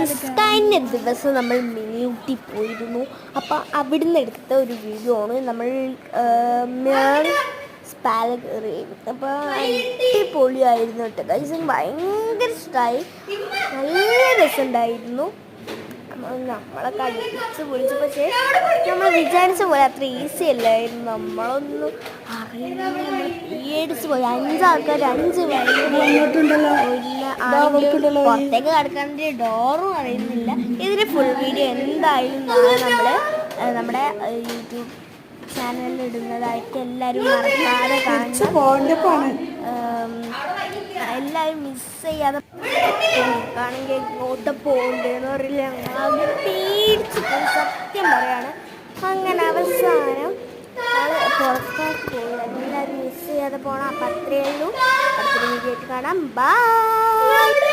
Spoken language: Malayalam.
ഗൈസ് കഴിഞ്ഞ ദിവസം നമ്മൾ മിനി ഊട്ടി പോയിരുന്നു. അപ്പോൾ അവിടുന്ന് എടുത്ത ഒരു വീഡിയോ ആണ്. നമ്മൾ സ്പാല കയറിയായിരുന്നു. അപ്പോൾ അടിപൊളിയായിരുന്നു കേട്ടോ ഗൈസ്. ഭയങ്കര ഇഷ്ടമായി, നല്ല രസമുണ്ടായിരുന്നു. നമ്മളൊക്കെ അടിച്ച് പൊളിച്ചു. പക്ഷേ നമ്മൾ വിചാരിച്ച പോലെ അത്ര ഈസി അല്ലായിരുന്നു. നമ്മളൊന്നും അറിയില്ല, നമ്മൾ പേടിച്ച് പോയി. 5 ആൾക്കാർ 5 പുറത്തേക്ക് കിടക്കാൻ്റെ ഡോറും അറിയുന്നില്ല. ഇതിന് ഫുൾ വീഡിയോ എന്തായാലും നാളെ നമ്മുടെ യൂട്യൂബ് ചാനലിൽ ഇടുന്നതായിട്ട് എല്ലാവരും മറക്കാതെ കാണണം. എല്ലാവരും മിസ് ചെയ്യാതെ ആണെങ്കിൽ ഇങ്ങോട്ട് പോകണ്ടെന്ന് പറയില്ല. അത് പേടിച്ച് പോയി, സത്യം പറയാണ്. അങ്ങനെ അവസാനം പുറത്തേക്ക് പോയി. എല്ലാവരും മിസ് ചെയ്യാതെ പോകണം. അപ്പം അത്രയേ ഉള്ളൂ. അടുത്തൊരു വീഡിയോ ആയിട്ട് കാണാം. ബൈ.